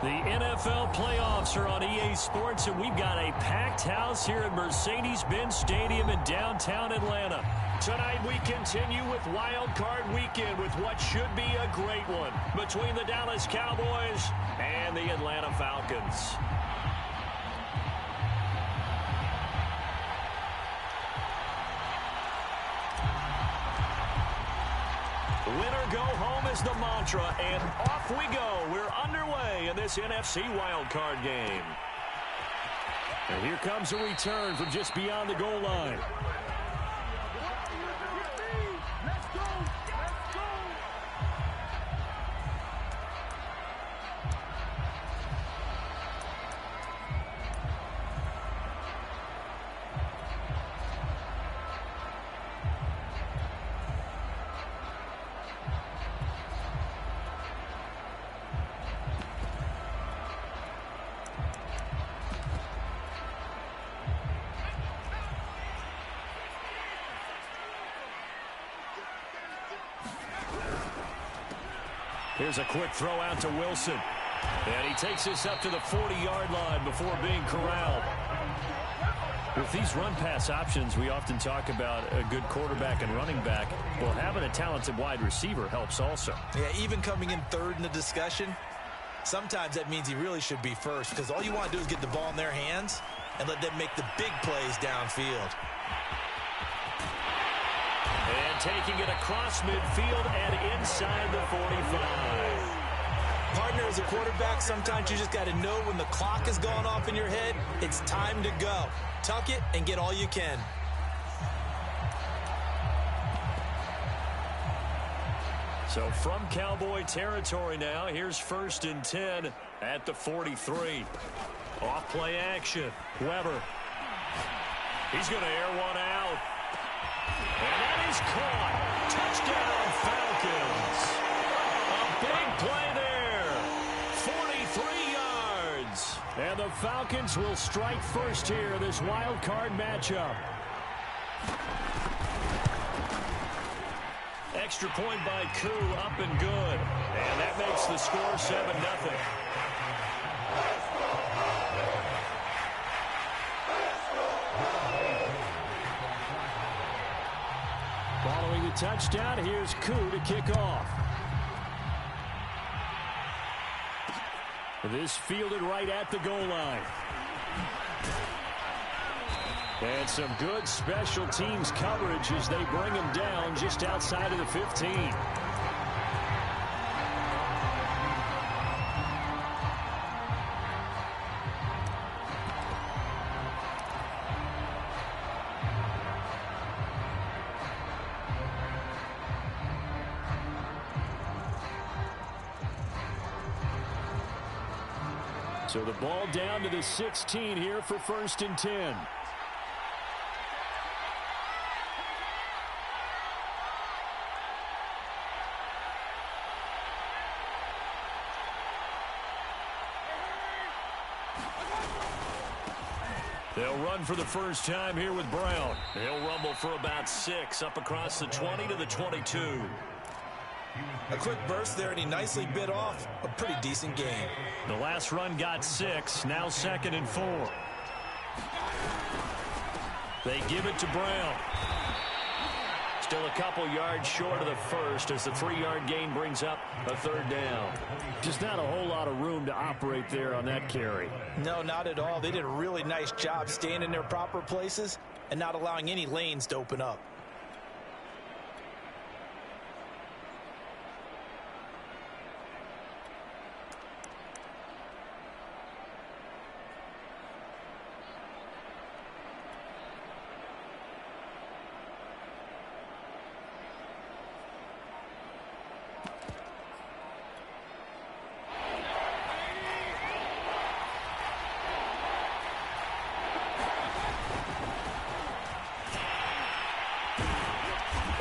The NFL playoffs are on EA Sports, and we've got a packed house here at Mercedes-Benz Stadium in downtown Atlanta. Tonight we continue with Wild Card Weekend with what should be a great one between the Dallas Cowboys and the Atlanta Falcons. Winner go home is the mantra, and off we go. We're underway in this NFC wildcard game. And here comes a return from just beyond the goal line. Here's a quick throw out to Wilson. And he takes this up to the 40-yard line before being corralled. With these run-pass options, we often talk about a good quarterback and running back. Well, having a talented wide receiver helps also. Yeah, even coming in third in the discussion, sometimes that means he really should be first, because all you want to do is get the ball in their hands and let them make the big plays downfield. And taking it across midfield and inside the 45. Partner, as a quarterback, sometimes you just got to know when the clock is going off in your head, it's time to go. Tuck it and get all you can. So from Cowboy territory now, here's 1st and 10 at the 43. Off play action. Weber. He's going to air one out. And that is caught. Touchdown, Falcons. A big play there. 43 yards. And the Falcons will strike first here in this wild card matchup. Extra point by Koo, up and good. And that makes the score 7-0. Following the touchdown, here's Koo to kick off. This fielded right at the goal line. And some good special teams coverage as they bring him down just outside of the 15. So the ball down to the 16 here for 1st and 10. They'll run for the first time here with Brown. He'll rumble for about 6 up across the 20 to the 22. A quick burst there, and he nicely bit off a pretty decent game. The last run got 6, now 2nd and 4. They give it to Brown. Still a couple yards short of the first as the 3-yard gain brings up a 3rd down. Just not a whole lot of room to operate there on that carry. No, not at all. They did a really nice job staying in their proper places and not allowing any lanes to open up.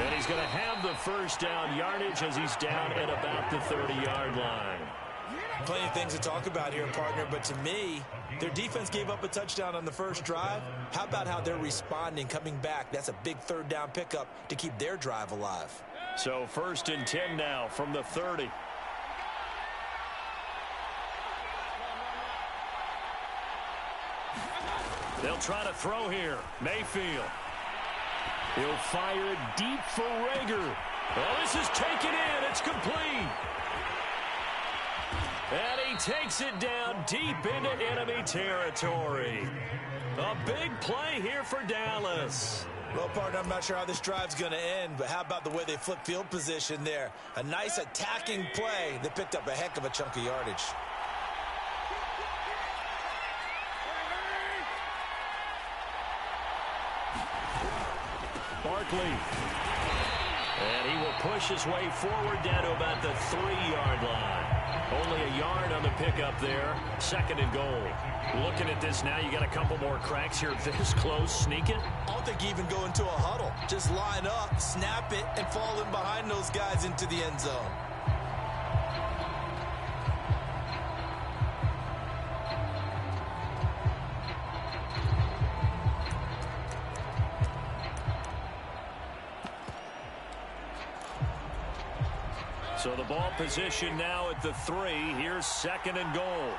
And he's going to have the first down yardage as he's down at about the 30-yard line. Plenty of things to talk about here, partner, but to me, their defense gave up a touchdown on the first drive. How about how they're responding, coming back? That's a big 3rd down pickup to keep their drive alive. So 1st and 10 now from the 30. They'll try to throw here. Mayfield. He'll fire it deep for Rager. Oh, this is taken in. It's complete. And he takes it down deep into enemy territory. A big play here for Dallas. Well, partner, I'm not sure how this drive's going to end, but how about the way they flip field position there? A nice attacking play that picked up a heck of a chunk of yardage. Barkley. And he will push his way forward down to about the 3-yard line. Only a yard on the pickup there. 2nd and goal. Looking at this now, you got a couple more cracks here. This close, sneak it. I don't think you even go into a huddle. Just line up, snap it, and fall in behind those guys into the end zone. So the ball position now at the 3. Here's 2nd and goal.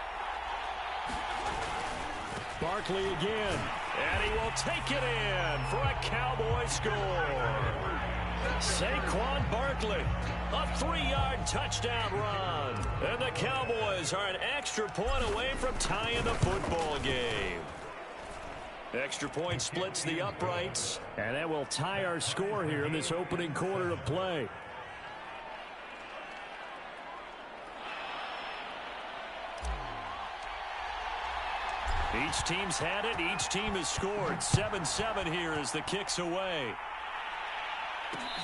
Barkley again. And he will take it in for a Cowboy score. Saquon Barkley, a 3-yard touchdown run. And the Cowboys are an extra point away from tying the football game. Extra point splits the uprights. And that will tie our score here in this opening quarter of play. Each team's had it. Each team has scored. 7-7 here as the kick's away.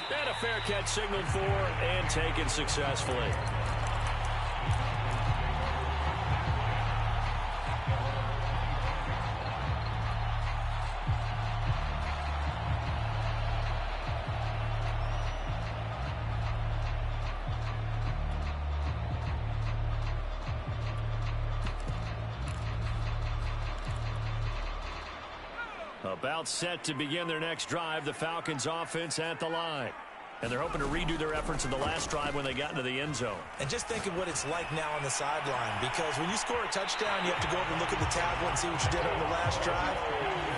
And a fair catch signaled for and taken successfully. About set to begin their next drive, the Falcons offense at the line. And they're hoping to redo their efforts in the last drive when they got into the end zone. And just think of what it's like now on the sideline, because when you score a touchdown, you have to go over and look at the tablet and see what you did on the last drive.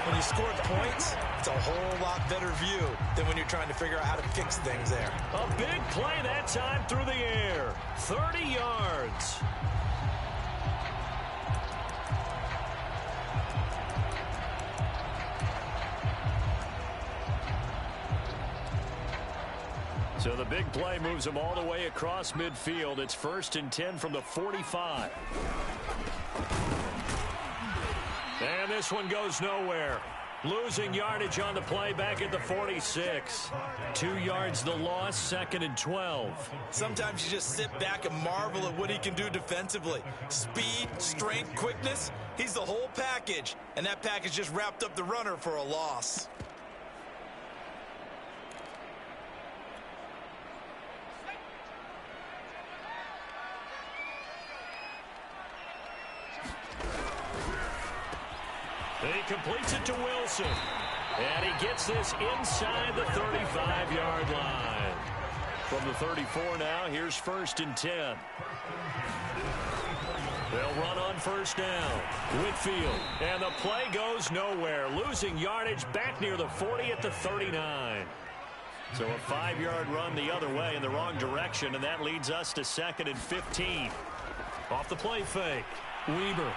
When you score points, it's a whole lot better view than when you're trying to figure out how to fix things there. A big play that time through the air. 30 yards. So the big play moves them all the way across midfield. It's 1st and 10 from the 45. And this one goes nowhere. Losing yardage on the play back at the 46. 2 yards the loss, 2nd and 12. Sometimes you just sit back and marvel at what he can do defensively. Speed, strength, quickness. He's the whole package. And that package just wrapped up the runner for a loss. He completes it to Wilson. And he gets this inside the 35-yard line. From the 34 now, here's 1st and 10. They'll run on 1st down. Whitfield. And the play goes nowhere. Losing yardage back near the 40 at the 39. So a 5-yard run the other way in the wrong direction, and that leads us to 2nd and 15. Off the play fake. Weber.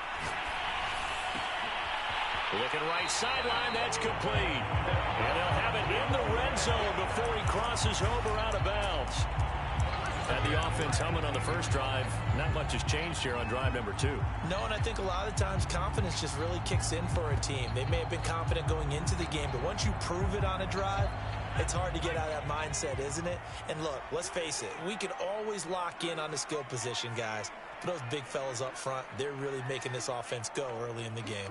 Looking right sideline, that's complete. And they'll have it in the red zone before he crosses over out of bounds. And the offense humming on the first drive. Not much has changed here on drive number 2. No, and I think a lot of times confidence just really kicks in for a team. They may have been confident going into the game, but once you prove it on a drive, it's hard to get out of that mindset, isn't it? And look, let's face it, we can always lock in on the skill position, guys. But those big fellas up front, they're really making this offense go early in the game.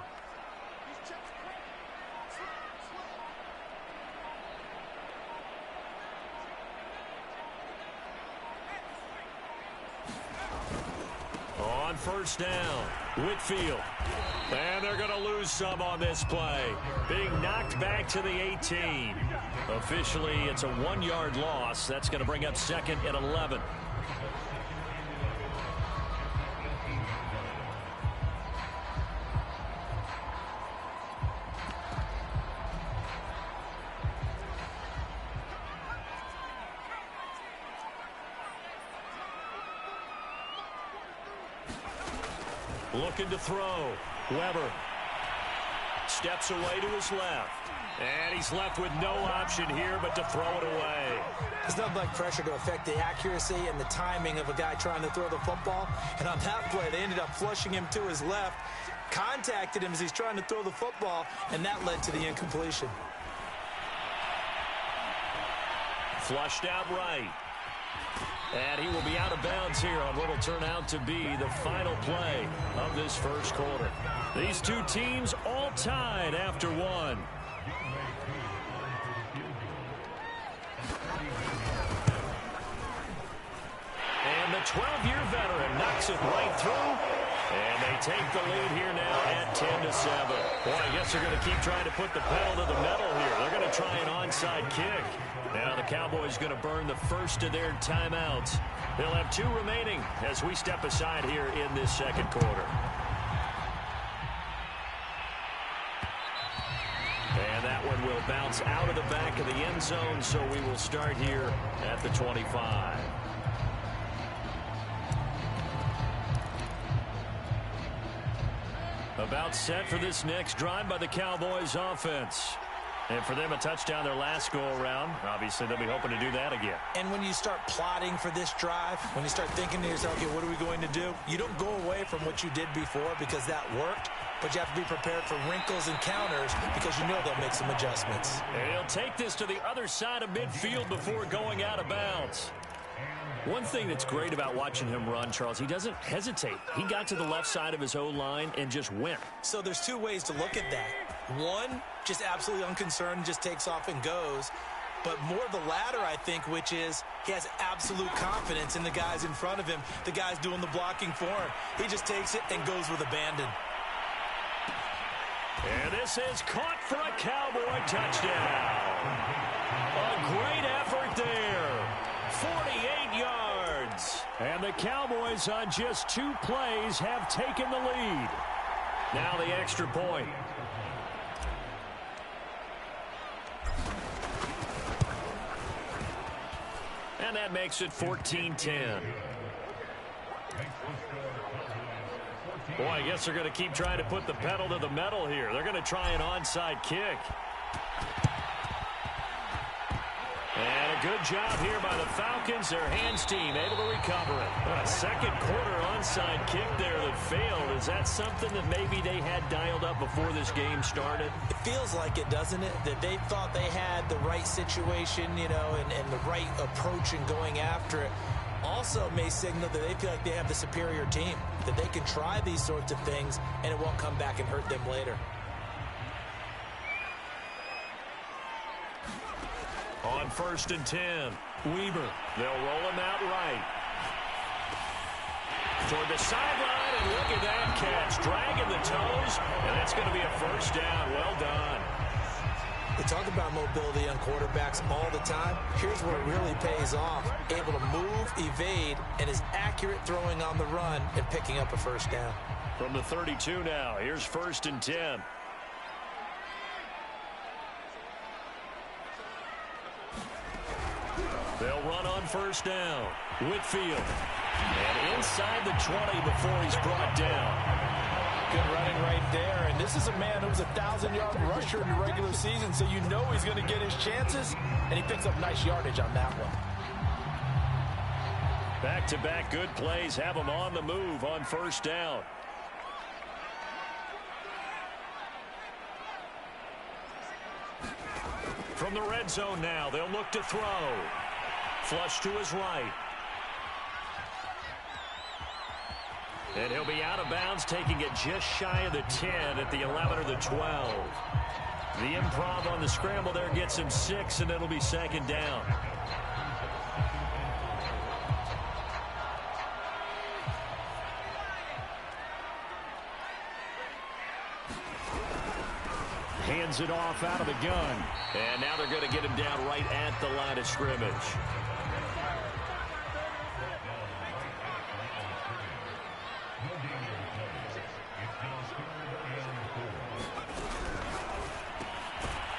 On 1st down, Whitfield. And they're going to lose some on this play. Being knocked back to the 18. Officially, it's a 1-yard loss. That's going to bring up 2nd and 11. Looking to throw. Weber steps away to his left. And he's left with no option here but to throw it away. There's nothing like pressure to affect the accuracy and the timing of a guy trying to throw the football. And on that play, they ended up flushing him to his left, contacted him as he's trying to throw the football, and that led to the incompletion. Flushed out right. And he will be out of bounds here on what will turn out to be the final play of this first quarter. These two teams all tied after one. And the 12-year veteran knocks it right through. And they take the lead here now at 10-7. Boy, I guess they're going to keep trying to put the pedal to the metal here. They're going to try an onside kick. Now the Cowboys going to burn the first of their timeouts. They'll have 2 remaining as we step aside here in this second quarter. And that one will bounce out of the back of the end zone, so we will start here at the 25. About set for this next drive by the Cowboys offense. And for them, a touchdown their last go-around. Obviously, they'll be hoping to do that again. And when you start plotting for this drive, when you start thinking to yourself, okay, what are we going to do? You don't go away from what you did before because that worked, but you have to be prepared for wrinkles and counters because you know they'll make some adjustments. And he'll take this to the other side of midfield before going out of bounds. One thing that's great about watching him run, Charles, he doesn't hesitate. He got to the left side of his O-line and just went. So there's 2 ways to look at that. One, just absolutely unconcerned, just takes off and goes. But more the latter, I think, which is he has absolute confidence in the guys in front of him, the guys doing the blocking for him. He just takes it and goes with abandon. And this is caught for a Cowboy touchdown. A great effort there. 48 yards. And the Cowboys on just 2 plays have taken the lead. Now the extra point. And that makes it 14-10. Boy, I guess they're going to keep trying to put the pedal to the metal here. They're going to try an onside kick. And a good job here by the Falcons. Their hands team able to recover it. A second quarter onside kick there that failed. Is that something that maybe they had dialed up before this game started? It feels like it, doesn't it? That they thought they had the right situation, you know, and the right approach in going after it. Also may signal that they feel like they have the superior team, that they can try these sorts of things and it won't come back and hurt them later. On 1st and 10, Weber. They'll roll him out right. Toward the sideline, and look at that catch. Dragging the toes, and that's going to be a first down. Well done. They talk about mobility on quarterbacks all the time. Here's where it really pays off. Able to move, evade, and is accurate throwing on the run and picking up a first down. From the 32 now, here's 1st and 10. They'll run on first down. Whitfield. And inside the 20 before he's brought down. Good running right there. And this is a man who was a 1,000-yard rusher in the regular season, so you know he's going to get his chances. And he picks up nice yardage on that one. Back-to-back good plays have him on the move on first down. From the red zone now, they'll look to throw. Flush to his right. And he'll be out of bounds, taking it just shy of the 10 at the 11 or the 12. The improv on the scramble there gets him 6, and it'll be second down. Hands it off out of the gun. And now they're going to get him down right at the line of scrimmage.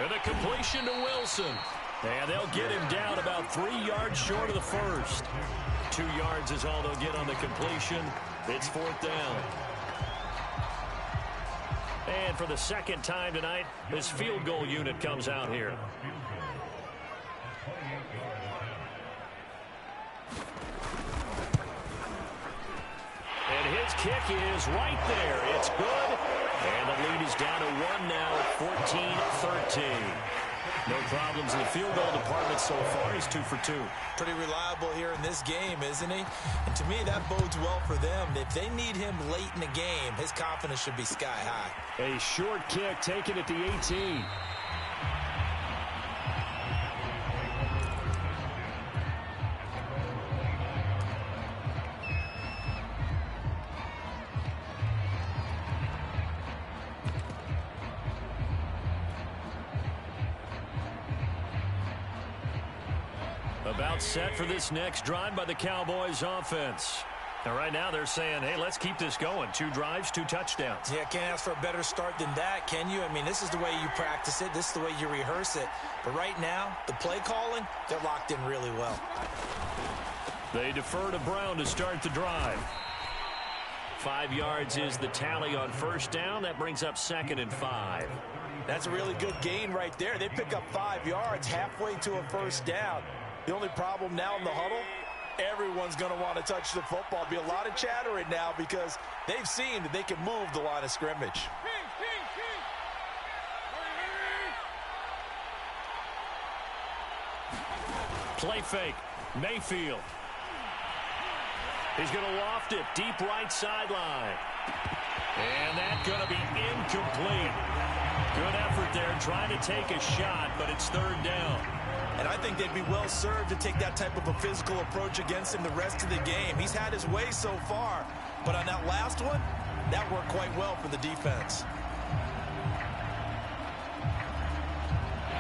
And a completion to Wilson. And they'll get him down about 3 yards short of the first. 2 yards is all they'll get on the completion. It's 4th down. And for the second time tonight, this field goal unit comes out here. And his kick is right there. It's good. And the lead is down to 1 now at 14-13. No problems in the field goal department so far. He's 2 for 2. Pretty reliable here in this game, isn't he? And to me, that bodes well for them. If they need him late in the game, his confidence should be sky high. A short kick taken at the 18. About set for this next drive by the Cowboys offense. And right now they're saying, hey, let's keep this going. 2 drives, 2 touchdowns. Yeah, can't ask for a better start than that, can you? I mean, this is the way you practice it. This is the way you rehearse it. But right now, the play calling, they're locked in really well. They defer to Brown to start the drive. 5 yards is the tally on first down. That brings up 2nd and 5. That's a really good gain right there. They pick up 5 yards halfway to a first down. The only problem now in the huddle, everyone's going to want to touch the football. Be a lot of chattering now because they've seen that they can move the line of scrimmage. Play fake. Mayfield. He's going to loft it deep right sideline. And that's going to be incomplete. Good effort there trying to take a shot, but it's 3rd down. And I think they'd be well served to take that type of a physical approach against him the rest of the game. He's had his way so far, but on that last one, that worked quite well for the defense.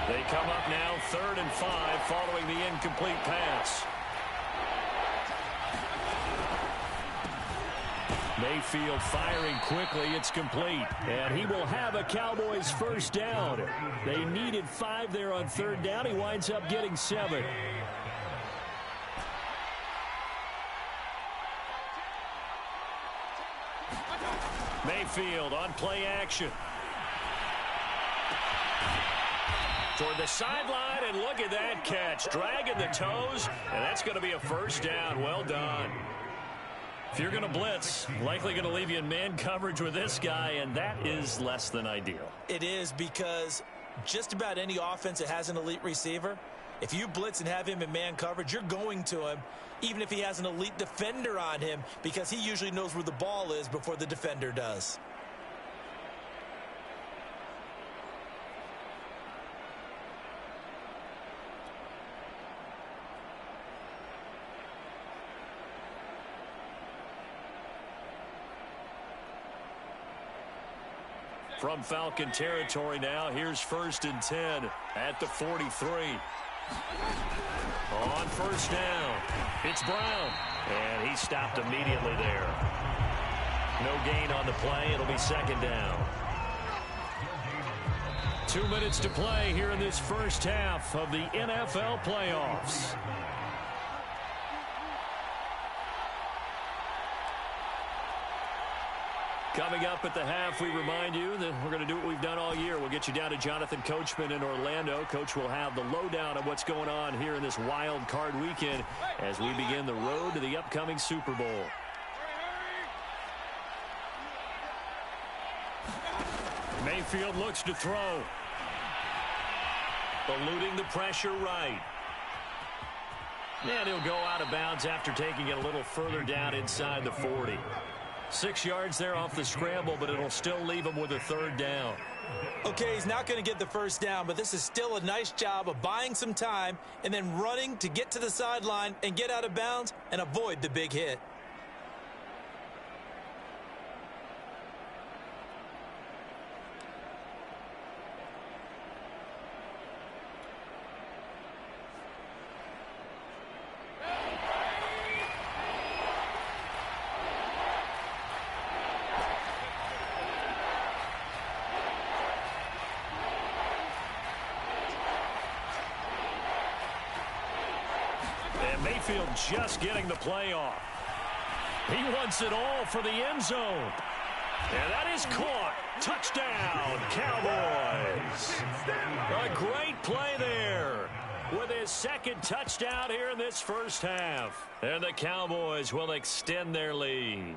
They come up now 3rd and 5 following the incomplete pass. Mayfield firing quickly. It's complete. And he will have a Cowboys first down. They needed 5 there on 3rd down. He winds up getting 7. Mayfield on play action. Toward the sideline, and look at that catch. Dragging the toes, and that's going to be a first down. Well done. If you're going to blitz, likely going to leave you in man coverage with this guy, and that is less than ideal. It is, because just about any offense that has an elite receiver, if you blitz and have him in man coverage, you're going to him, even if he has an elite defender on him, because he usually knows where the ball is before the defender does. From Falcon territory now, here's 1st and 10 at the 43. On first down, it's Brown, and he stopped immediately there. No gain on the play. It'll be 2nd down. 2 minutes to play here in this first half of the NFL playoffs. Coming up at the half, we remind you that we're going to do what we've done all year. We'll get you down to Jonathan Coachman in Orlando. Coach will have the lowdown of what's going on here in this wild card weekend as we begin the road to the upcoming Super Bowl. Mayfield looks to throw. Eluding the pressure right. And he'll go out of bounds after taking it a little further down inside the 40. 6 yards there off the scramble, but it'll still leave him with a 3rd down. Okay, he's not going to get the first down, but this is still a nice job of buying some time and then running to get to the sideline and get out of bounds and avoid the big hit. Mayfield just getting the play off. He wants it all for the end zone. And that is caught. Touchdown, Cowboys. A great play there with his second touchdown here in this first half. And the Cowboys will extend their lead.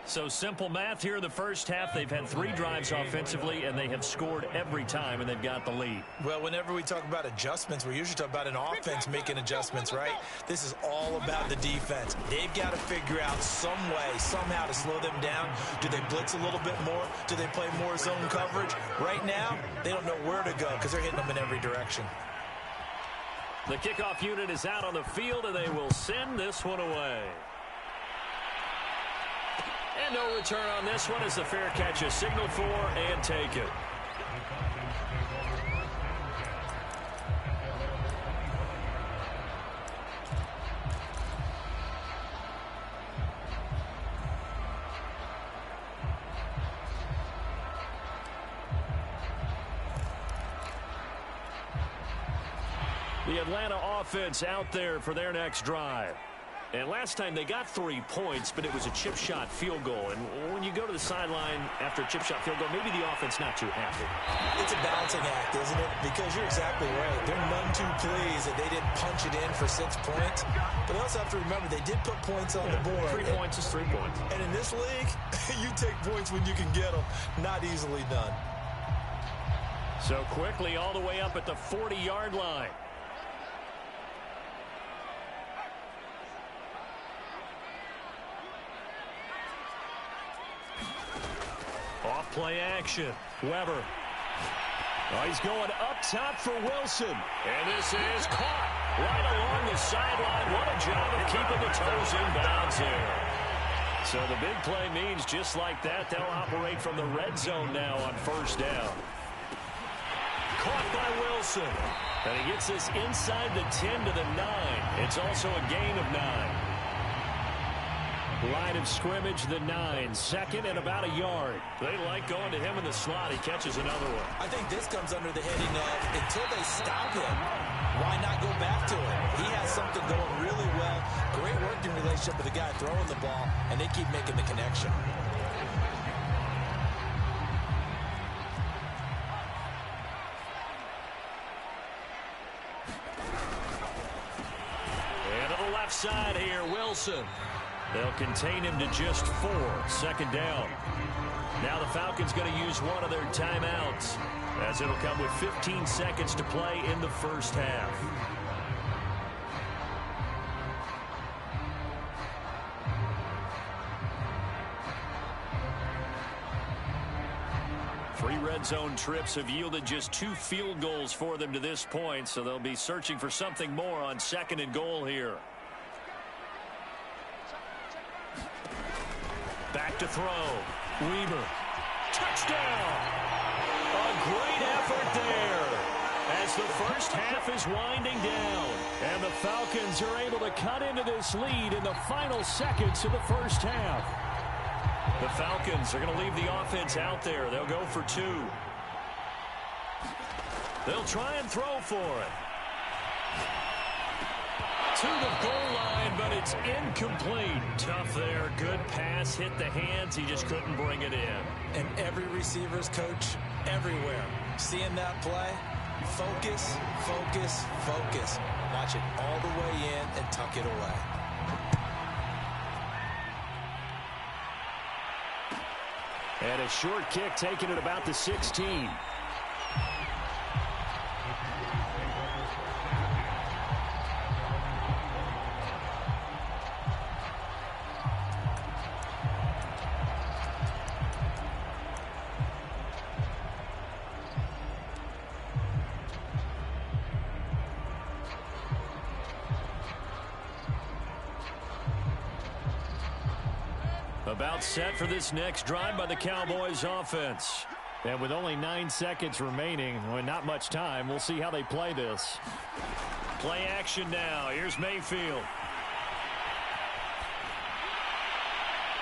So simple math here in the first half. They've had 3 drives offensively, and they have scored every time, and they've got the lead. Well, whenever we talk about adjustments, we're usually talking about an offense making adjustments, right? This is all about the defense. They've got to figure out some way, somehow to slow them down. Do they blitz a little bit more? Do they play more zone coverage? Right now, they don't know where to go because they're hitting them in every direction. The kickoff unit is out on the field, and they will send this one away. And no return on this one as the fair catch is signaled for and taken. The Atlanta offense out there for their next drive. And last time they got 3 points, but it was a chip shot field goal. And when you go to the sideline after a chip shot field goal, maybe the offense not too happy. It's a balancing act, isn't it? Because you're exactly right. They're none too pleased that they didn't punch it in for 6 points. But they also have to remember they did put points on the board. 3 points is 3 points. And in this league, you take points when you can get them. Not easily done. So quickly all the way up at the 40-yard line. Off play action. Weber. Oh, he's going up top for Wilson. And this is caught right along the sideline. What a job of keeping the toes in bounds here. So the big play means just like that, they'll operate from the red zone now on first down. Caught by Wilson. And he gets this inside the 10 to the 9. It's also a gain of 9. Line of scrimmage, the 9. Second and about a yard. They like going to him in the slot. He catches another one. I think this comes under the heading of until they stop him, why not go back to it? He has something going really well. Great working relationship with the guy throwing the ball, and they keep making the connection. And to the left side here, Wilson. They'll contain him to just 4. Second down. Now the Falcons going to use one of their timeouts, as it'll come with 15 seconds to play in the first half. Three red zone trips have yielded just 2 field goals for them to this point, so they'll be searching for something more on second and goal here. Back to throw. Weber. Touchdown! A great effort there as the first half is winding down. And the Falcons are able to cut into this lead in the final seconds of the first half. The Falcons are going to leave the offense out there. They'll go for 2. They'll try and throw for it. To the goal line, but it's incomplete. Tough there. Good pass. Hit the hands. He just couldn't bring it in. And every receiver's coach everywhere. Seeing that play, focus, focus, focus. Watch it all the way in and tuck it away. And a short kick taken at about the 16. About set for this next drive by the Cowboys offense. And with only 9 seconds remaining, and not much time, we'll see how they play this. Play action now. Here's Mayfield.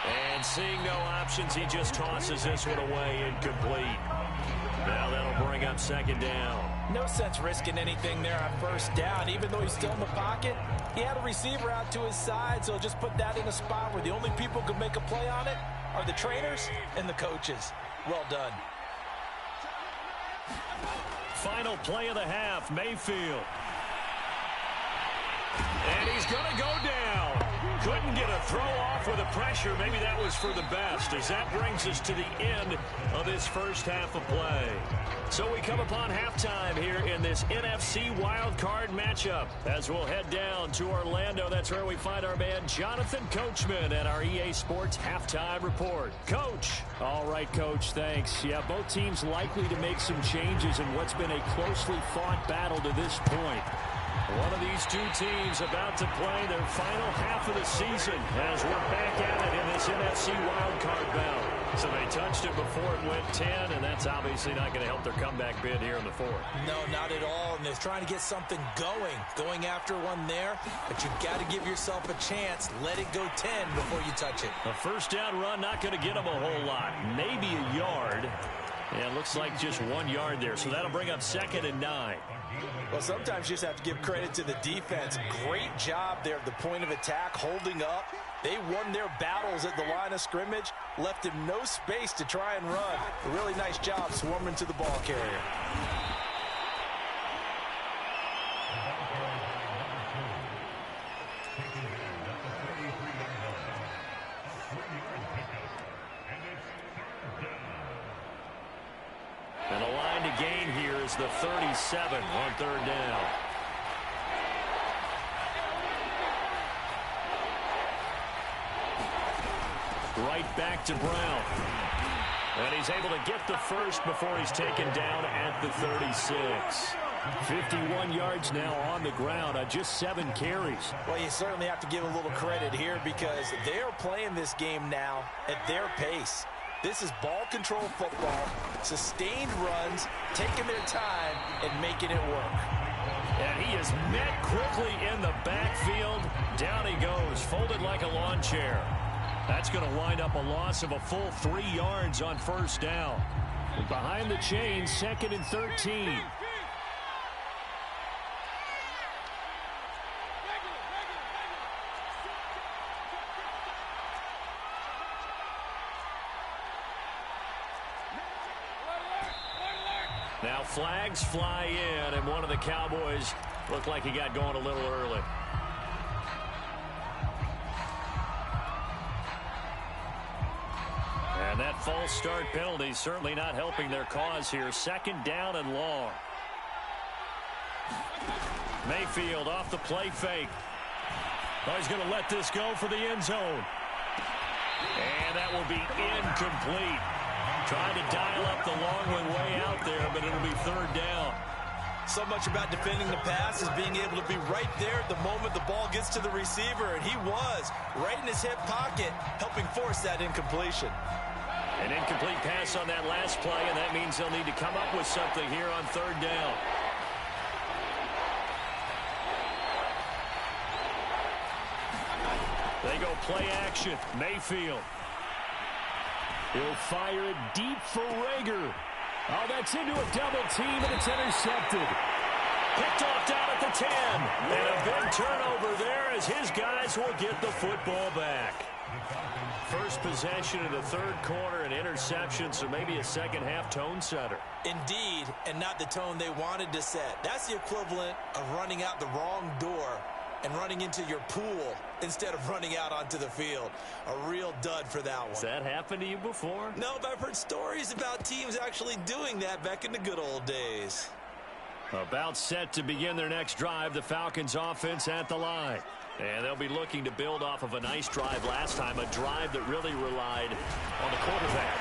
And seeing no options, he just tosses this one away incomplete. Now that'll bring up second down. No sense risking anything there on first down. Even though he's still in the pocket, he had a receiver out to his side, so just put that in a spot where the only people who can make a play on it are the trainers and the coaches. Well done. Final play of the half, Mayfield. And he's going to go down. Couldn't get a throw off with the pressure. Maybe that was for the best, as that brings us to the end of this first half of play. So we come upon halftime here in this NFC wildcard matchup. As we'll head down to Orlando, that's where we find our man Jonathan Coachman at our EA Sports Halftime Report. Coach. All right, Coach, thanks. Yeah, both teams likely to make some changes in what's been a closely fought battle to this point. One of these two teams about to play their final half of the season as we're back at it in this NFC wildcard bout. So they touched it before it went 10, and that's obviously not going to help their comeback bid here in the fourth. No, not at all, and they're trying to get something going after one there, but you've got to give yourself a chance. Let it go 10 before you touch it. A first down run, not going to get them a whole lot. Maybe a yard. Yeah, it looks like just 1 yard there, so that'll bring up 2nd and 9. Well, sometimes you just have to give credit to the defense. Great job there at the point of attack, holding up. They won their battles at the line of scrimmage, left him no space to try and run. A really nice job swarming to the ball carrier. And the line to gain here is the 37 on 3rd down. Right back to Brown. And he's able to get the first before he's taken down at the 36. 51 yards now on the ground on just 7 carries. Well, you certainly have to give a little credit here because they're playing this game now at their pace. This is ball control football, sustained runs, taking their time and making it work. And he is met quickly in the backfield. Down he goes, folded like a lawn chair. That's going to wind up a loss of a full 3 yards on 1st down. And behind the chains, 2nd and 13. Now flags fly in, and one of the Cowboys looked like he got going a little early. And that false start penalty certainly not helping their cause here. 2nd down and long. Mayfield off the play fake. Oh, he's going to let this go for the end zone. And that will be incomplete. Trying to dial up the long one way out there, but it'll be 3rd down. So much about defending the pass is being able to be right there at the moment the ball gets to the receiver, and he was right in his hip pocket, helping force that incompletion. An incomplete pass on that last play, and that means they'll need to come up with something here on 3rd down. They go play action. Mayfield. He'll fire it deep for Rager. Oh, that's into a double team, and it's intercepted. Picked off down at the 10. And a big turnover there as his guys will get the football back. First possession in the 3rd quarter, an interception, so maybe a second-half tone setter. Indeed, and not the tone they wanted to set. That's the equivalent of running out the wrong door and running into your pool instead of running out onto the field. A real dud for that one. Has that happened to you before? No, but I've heard stories about teams actually doing that back in the good old days. About set to begin their next drive, the Falcons offense at the line. And they'll be looking to build off of a nice drive last time, a drive that really relied on the quarterback.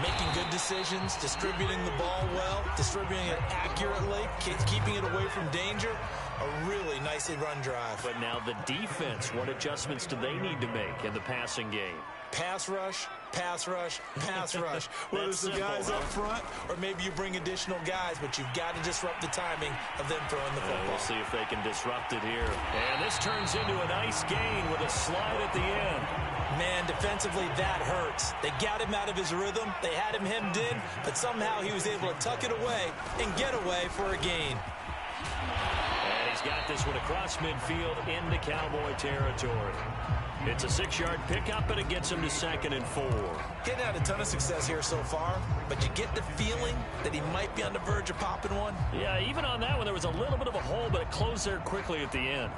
Making good decisions, distributing the ball well, distributing it accurately, keeping it away from danger. A really nicely run drive. But now the defense, what adjustments do they need to make in the passing game? Pass rush, pass rush, pass rush. Whether it's the guys up front or maybe you bring additional guys, but you've got to disrupt the timing of them throwing the football. We'll see if they can disrupt it here. And this turns into a nice gain with a slide at the end. Man, defensively, that hurts. They got him out of his rhythm. They had him hemmed in, but somehow he was able to tuck it away and get away for a gain. And he's got this one across midfield into Cowboy territory. It's a 6-yard pickup, and it gets him to 2nd and 4. Getting out a ton of success here so far, but you get the feeling that he might be on the verge of popping one. Yeah, even on that one, there was a little bit of a hole, but it closed there quickly at the end.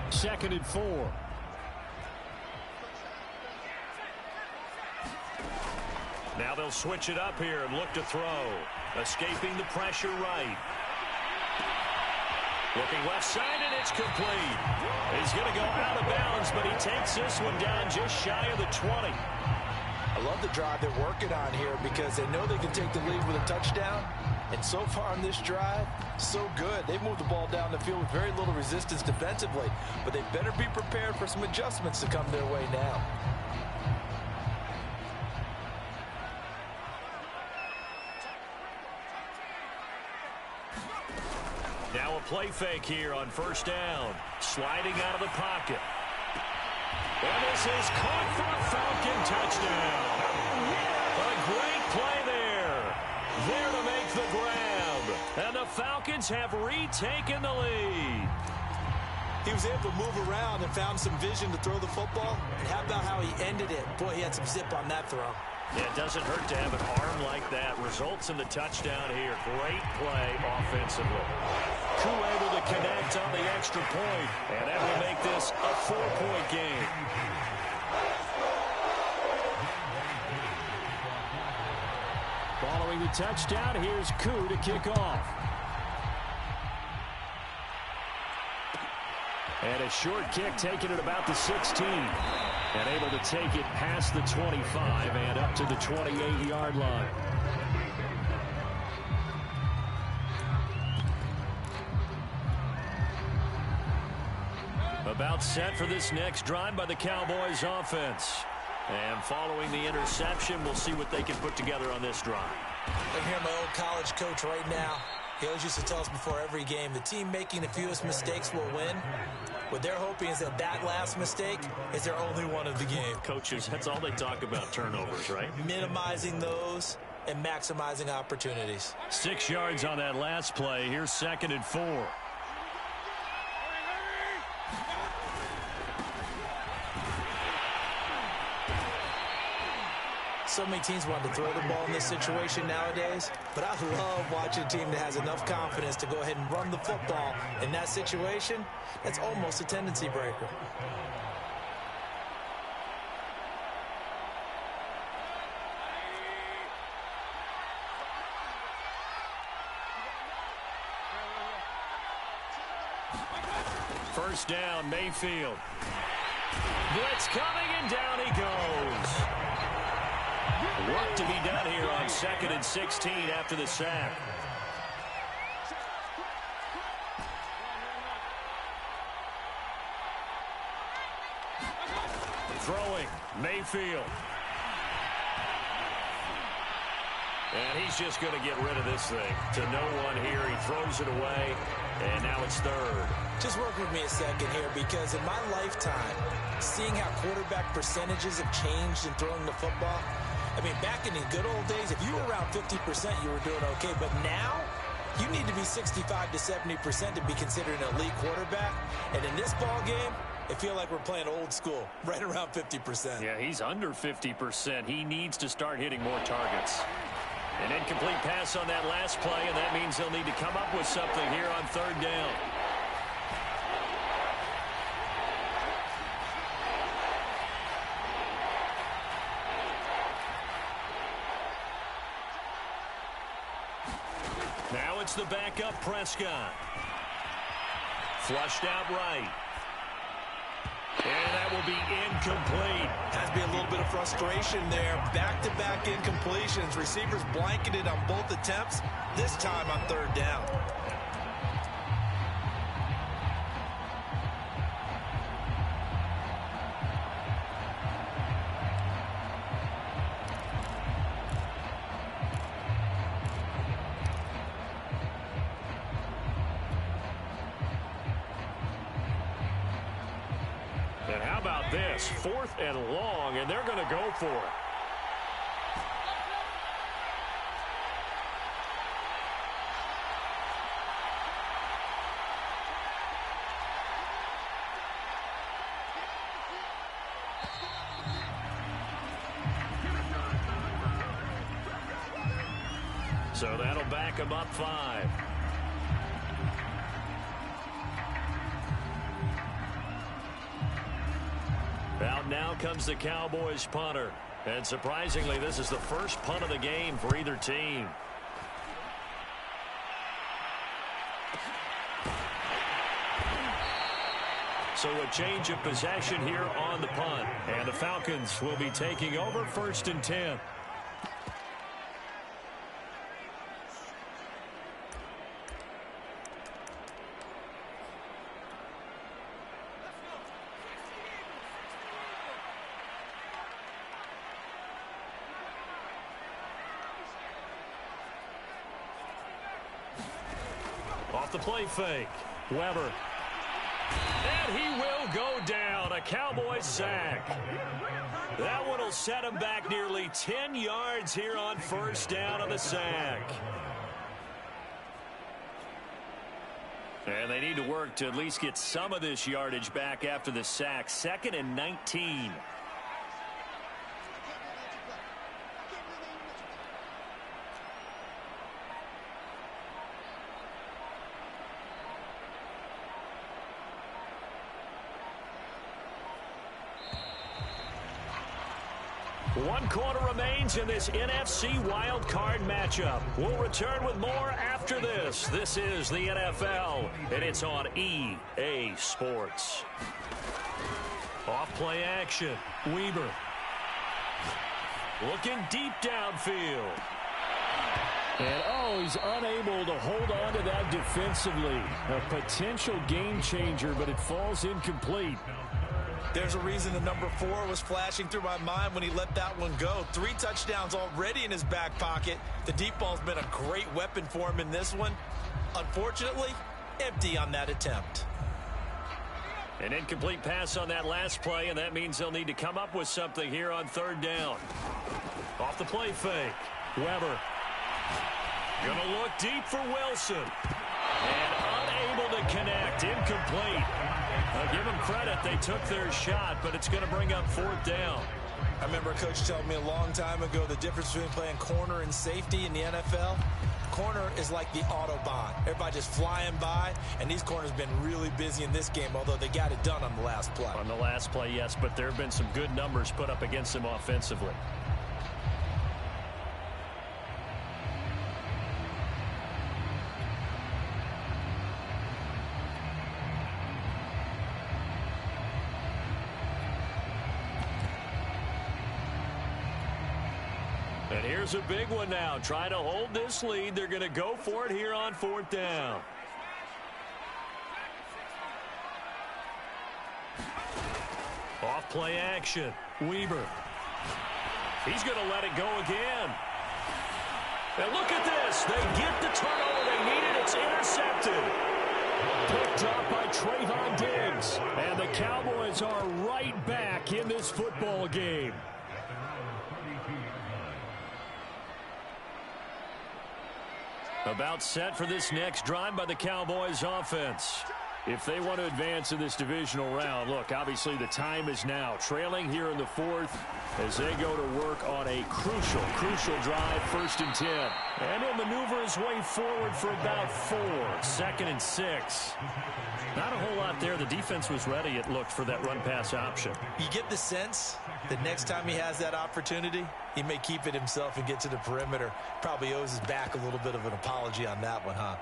Second and 4. Now they'll switch it up here and look to throw. Escaping the pressure right. Looking left side, and it's complete. He's going to go out of bounds, but he takes this one down just shy of the 20. I love the drive they're working on here because they know they can take the lead with a touchdown. And so far on this drive, so good. They've moved the ball down the field with very little resistance defensively, but they better be prepared for some adjustments to come their way now. Now a play fake here on first down. Sliding out of the pocket. And this is caught for a Falcon touchdown. A great play there. There to make the grab. And the Falcons have retaken the lead. He was able to move around and found some vision to throw the football. And how about how he ended it? Boy, he had some zip on that throw. Yeah, it doesn't hurt to have an arm like that. Results in the touchdown here. Great play offensively. Crew able to connect on the extra point. And that will make this a 4-point game. Following the touchdown, here's Koo to kick off. And a short kick taken at about the 16. And able to take it past the 25 and up to the 28-yard line. About set for this next drive by the Cowboys offense. And following the interception, we'll see what they can put together on this drive. I hear my old college coach right now. He always used to tell us before every game, the team making the fewest mistakes will win. What they're hoping is that that last mistake is their only one of the game. Coaches, that's all they talk about, turnovers, right? Minimizing those and maximizing opportunities. 6 yards on that last play. Here's 2nd and 4. So many teams want to throw the ball in this situation nowadays, but I love watching a team that has enough confidence to go ahead and run the football. In that situation, that's almost a tendency breaker. First down, Mayfield. Blitz coming, and down he goes. Work to be done here on 2nd and 16 after the sack. Throwing, Mayfield. And he's just going to get rid of this thing. To no one here, he throws it away, and now it's 3rd. Just work with me a second here, because in my lifetime, seeing how quarterback percentages have changed in throwing the football, I mean, back in the good old days, if you were around 50%, you were doing okay. But now, you need to be 65 to 70% to be considered an elite quarterback. And in this ball game, I feel like we're playing old school, right around 50%. Yeah, he's under 50%. He needs to start hitting more targets. An incomplete pass on that last play, and that means they'll need to come up with something here on 3rd down. Now it's the backup Prescott. Flushed out right. And that will be incomplete. Has to be a little bit of frustration there. Back-to-back incompletions. Receivers blanketed on both attempts, this time on 3rd down. And how about this? 4th and long, and they're going to go for it. So that'll back them up 5. Out now comes the Cowboys punter. And surprisingly, this is the first punt of the game for either team. So a change of possession here on the punt. And the Falcons will be taking over 1st and 10. Off the play fake. Weber. And he will go down. A Cowboys sack. That one will set him back nearly 10 yards here on 1st down on the sack. And they need to work to at least get some of this yardage back after the sack. 2nd and 19. One quarter remains in this NFC Wild Card matchup. We'll return with more after this. This is the NFL, and it's on EA Sports. Off play action. Weber. Looking deep downfield. And, he's unable to hold on to that defensively. A potential game changer, but it falls incomplete. There's a reason the number 4 was flashing through my mind when he let that one go. 3 touchdowns already in his back pocket. The deep ball's been a great weapon for him in this one. Unfortunately, empty on that attempt. An incomplete pass on that last play, and that means they'll need to come up with something here on 3rd down. Off the play fake. Weber. Gonna look deep for Wilson. And unable to connect. Incomplete. I'll give them credit. They took their shot, but it's going to bring up 4th down. I remember a coach telling me a long time ago the difference between playing corner and safety in the NFL. Corner is like the Autobahn. Everybody just flying by, and these corners have been really busy in this game, although they got it done on the last play. On the last play, yes, but there have been some good numbers put up against them offensively. And here's a big one now. Try to hold this lead. They're going to go for it here on 4th down. Off play action. Weber. He's going to let it go again. And look at this. They get the turnover they needed. It's intercepted. Picked up by Trayvon Diggs. And the Cowboys are right back in this football game. About set for this next drive by the Cowboys offense. If they want to advance in this divisional round, look, obviously the time is now. Trailing here in the 4th as they go to work on a crucial drive, 1st and 10. And he'll maneuver his way forward for about 4. 2nd and 6. Not a whole lot there. The defense was ready, it looked, for that run-pass option. You get the sense that next time he has that opportunity, he may keep it himself and get to the perimeter. Probably owes his back a little bit of an apology on that one, huh?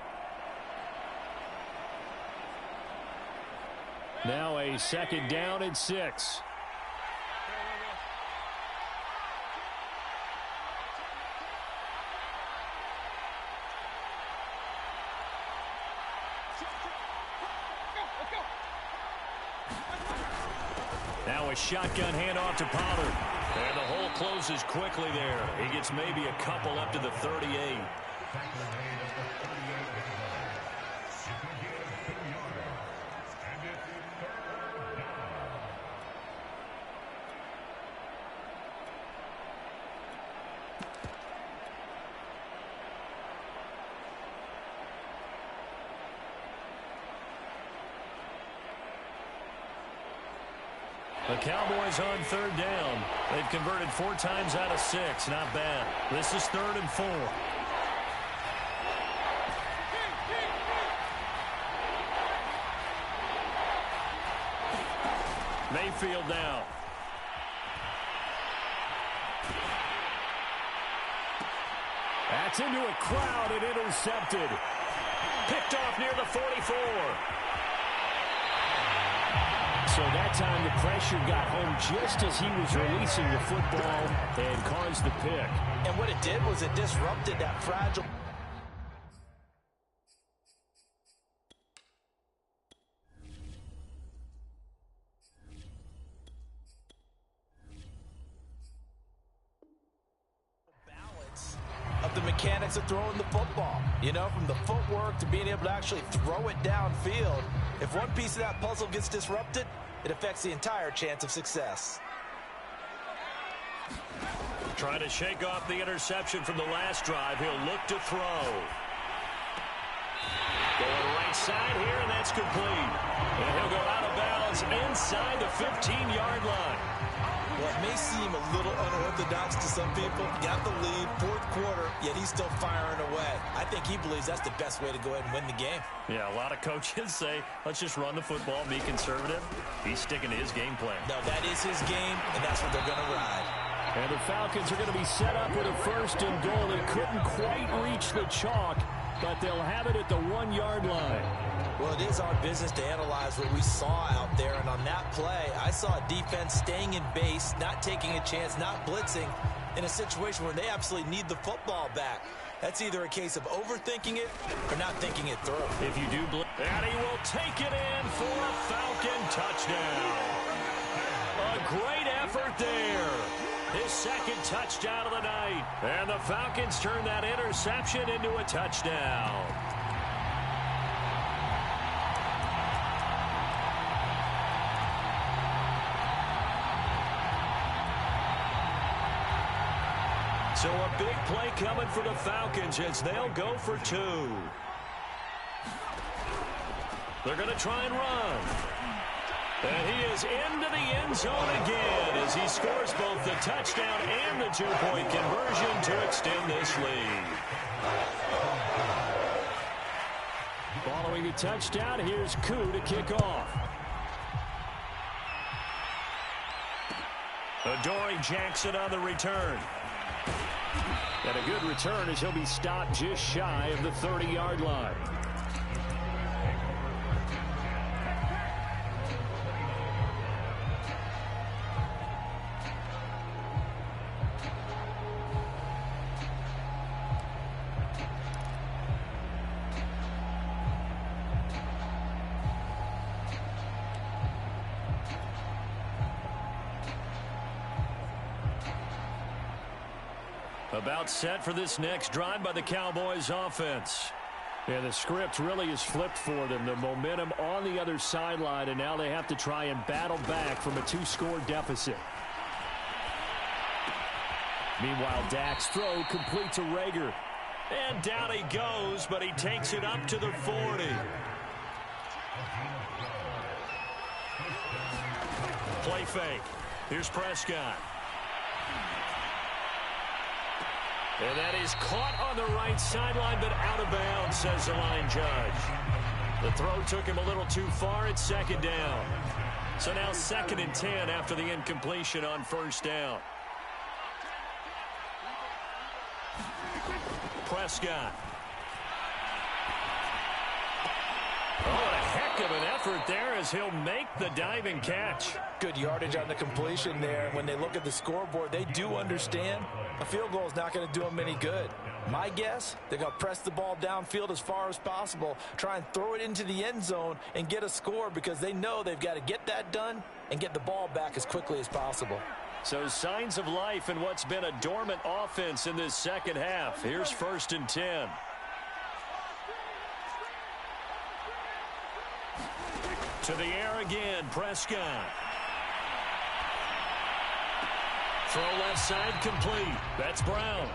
Now a 2nd down and 6. Now a shotgun handoff to Pollard. And the hole closes quickly there. He gets maybe a couple up to the 38. The Cowboys on 3rd down. They've converted 4 times out of 6. Not bad. This is 3rd and 4. field now. That's into a crowd and intercepted. Picked off near the 44. So that time the pressure got home just as he was releasing the football and caused the pick. And what it did was it disrupted that fragile balance of the mechanics of throwing the football. You know, from the footwork to being able to actually throw it downfield. If one piece of that puzzle gets disrupted, it affects the entire chance of success. Trying to shake off the interception from the last drive. He'll look to throw. Going right side here, and that's complete. And he'll go out of bounds inside the 15-yard line. Well, it may seem a little unorthodox to some people. Got the lead, fourth quarter, yet he's still firing away. I think he believes that's the best way to go ahead and win the game. Yeah, a lot of coaches say, let's just run the football, be conservative. He's sticking to his game plan. No, that is his game, and that's what they're going to ride. And the Falcons are going to be set up with a first and goal. They couldn't quite reach the chalk, but they'll have it at the 1-yard line. Well, it is our business to analyze what we saw out there, and on that play, I saw a defense staying in base, not taking a chance, not blitzing, in a situation where they absolutely need the football back. That's either a case of overthinking it or not thinking it through. If you do blitz, and he will take it in for a Falcon touchdown. A great effort there. His second touchdown of the night. And the Falcons turn that interception into a touchdown. So a big play coming for the Falcons as they'll go for 2. They're going to try and run. And he is into the end zone again as he scores both the touchdown and the 2-point conversion to extend this lead. Following the touchdown, here's Koo to kick off. Adoree Jackson on the return. And a good return as he'll be stopped just shy of the 30-yard line. About set for this next drive by the Cowboys offense. Yeah, the script really is flipped for them. The momentum on the other sideline, and now they have to try and battle back from a 2-score deficit. Meanwhile, Dak's throw complete to Rager. And down he goes, but he takes it up to the 40. Play fake. Here's Prescott. And that is caught on the right sideline, but out of bounds, says the line judge. The throw took him a little too far. It's second down. So now 2nd and 10 after the incompletion on first down. Prescott. Oh, what a heck of an effort there as he'll make the diving catch. Good yardage on the completion there. When they look at the scoreboard, they do understand a field goal is not going to do them any good. My guess, they're going to press the ball downfield as far as possible, try and throw it into the end zone and get a score because they know they've got to get that done and get the ball back as quickly as possible. So signs of life in what's been a dormant offense in this second half. Here's 1st and 10. To the air again, Prescott. Throw left side complete. That's Brown.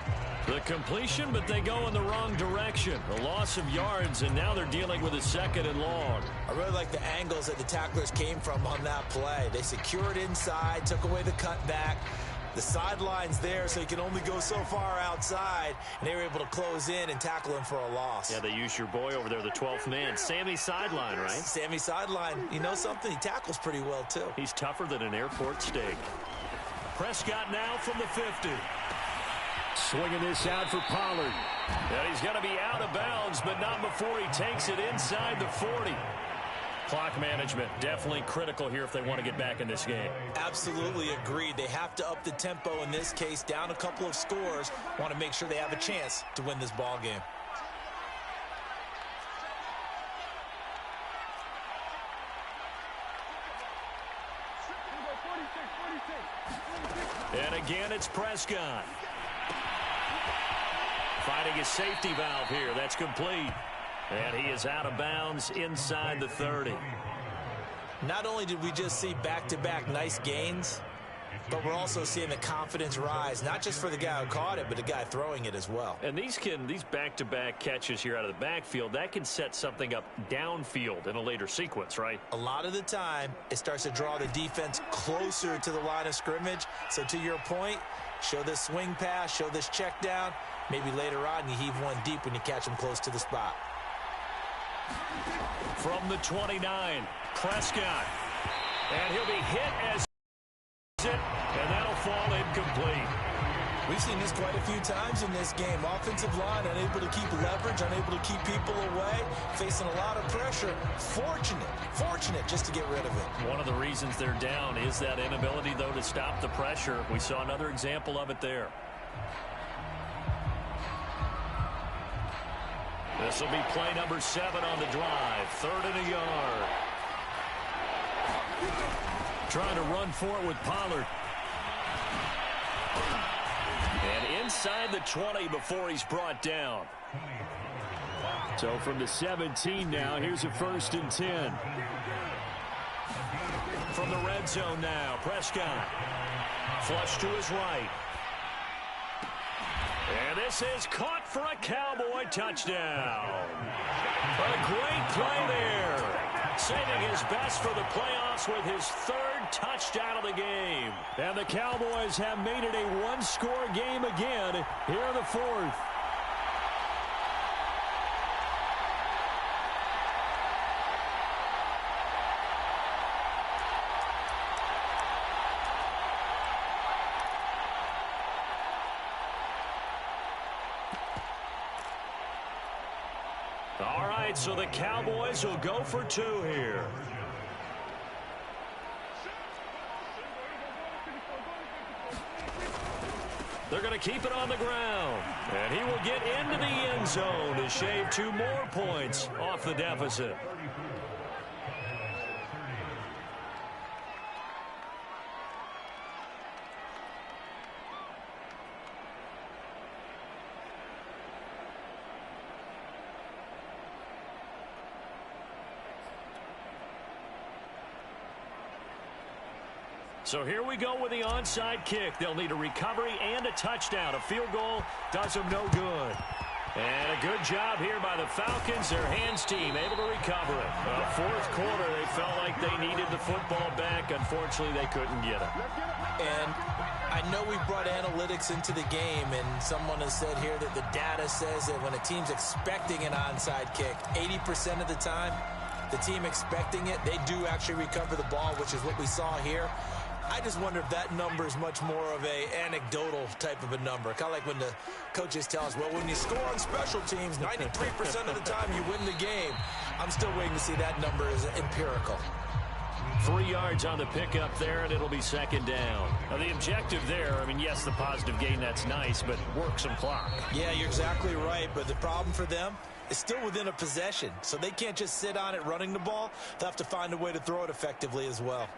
The completion, but they go in the wrong direction. A loss of yards, and now they're dealing with a 2nd and long. I really like the angles that the tacklers came from on that play. They secured inside, took away the cutback, The sideline's there, so he can only go so far outside, and they were able to close in and tackle him for a loss. Yeah, they used your boy over there, the 12th man, Sammy Sideline, right? Sammy Sideline, you know something? He tackles pretty well, too. He's tougher than an airport steak. Prescott now from the 50. Swinging this out for Pollard. And he's going to be out of bounds, but not before he takes it inside the 40. Clock management definitely critical here if they want to get back in this game. Absolutely agreed. They have to up the tempo in this case, down a couple of scores. Want to make sure they have a chance to win this ball game. And again, it's Prescott. Finding his safety valve here. That's complete. And he is out of bounds inside the 30. Not only did we just see back-to-back nice gains, but we're also seeing the confidence rise, not just for the guy who caught it, but the guy throwing it as well. And these back-to-back catches here out of the backfield, that can set something up downfield in a later sequence, right? A lot of the time, it starts to draw the defense closer to the line of scrimmage. So to your point, show this swing pass, show this check down. Maybe later on you heave one deep when you catch him close to the spot. From the 29, Prescott. And he'll be hit as it, and that'll fall incomplete. We've seen this quite a few times in this game. Offensive line unable to keep leverage, unable to keep people away, facing a lot of pressure. Fortunate just to get rid of it. One of the reasons they're down is that inability, though, to stop the pressure. We saw another example of it there. This will be play number 7 on the drive. 3rd and a yard. Trying to run for it with Pollard. And inside the 20 before he's brought down. So from the 17 now, here's a 1st and 10. From the red zone now, Prescott. Flush to his right. And this is caught for a Cowboy touchdown. A great play there. Saving his best for the playoffs with his 3rd touchdown of the game. And the Cowboys have made it a one-score game again here in the 4th. All right, so the Cowboys will go for 2 here. They're going to keep it on the ground. And he will get into the end zone to shave 2 more points off the deficit. So here we go with the onside kick. They'll need a recovery and a touchdown. A field goal does them no good. And a good job here by the Falcons. Their hands team able to recover it. 4th quarter, they felt like they needed the football back. Unfortunately, they couldn't get it. And I know we brought analytics into the game, and someone has said here that the data says that when a team's expecting an onside kick, 80% of the time, the team expecting it, they do actually recover the ball, which is what we saw here. I just wonder if that number is much more of a anecdotal type of a number. Kind of like when the coaches tell us, well, when you score on special teams, 93% of the time you win the game. I'm still waiting to see that number is empirical. 3 yards on the pickup there, and it'll be 2nd down. Now, the objective there, I mean, yes, the positive gain, that's nice, but work some clock. Yeah, you're exactly right, but the problem for them is still within a possession, so they can't just sit on it running the ball. They'll have to find a way to throw it effectively as well.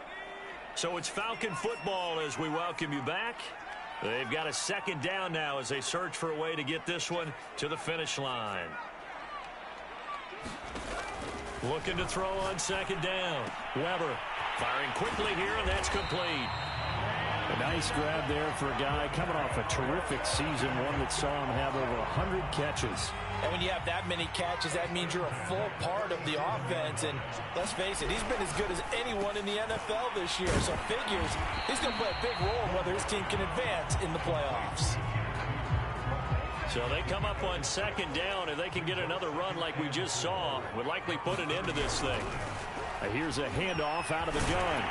So it's Falcon football as we welcome you back. They've got a 2nd down now as they search for a way to get this one to the finish line. Looking to throw on 2nd down. Weber firing quickly here, and that's complete. A nice grab there for a guy coming off a terrific season, one that saw him have over 100 catches. And when you have that many catches, that means you're a full part of the offense. And let's face it, he's been as good as anyone in the NFL this year. So figures he's going to play a big role in whether his team can advance in the playoffs. So they come up on second down. If they can get another run like we just saw, would likely put an end to this thing. Here's a handoff out of the gun.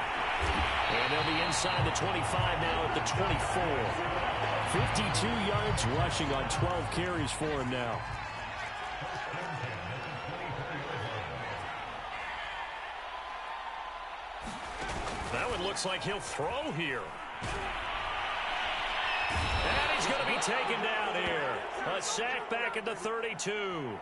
And they'll be inside the 25 now at the 24. 52 yards rushing on 12 carries for him now. That one looks like he'll throw here. And he's going to be taken down here. A sack back at the 32.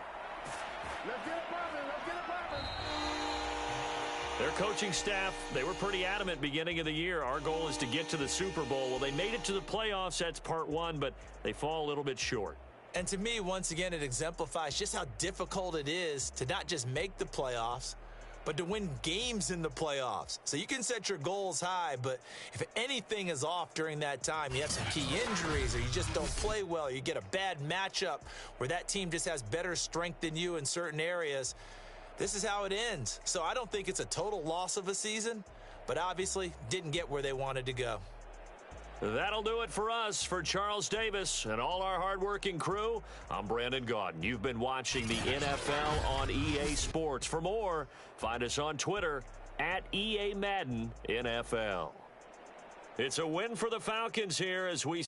Their coaching staff, they were pretty adamant beginning of the year. Our goal is to get to the Super Bowl. Well, they made it to the playoffs. That's part one, but they fall a little bit short. And to me, once again, it exemplifies just how difficult it is to not just make the playoffs, but to win games in the playoffs. So you can set your goals high, but if anything is off during that time, you have some key injuries or you just don't play well, or you get a bad matchup where that team just has better strength than you in certain areas, this is how it ends. So I don't think it's a total loss of a season, but obviously didn't get where they wanted to go. That'll do it for us. For Charles Davis and all our hardworking crew, I'm Brandon Gaudin. You've been watching the NFL on EA Sports. For more, find us on Twitter at EA Madden NFL. It's a win for the Falcons here as we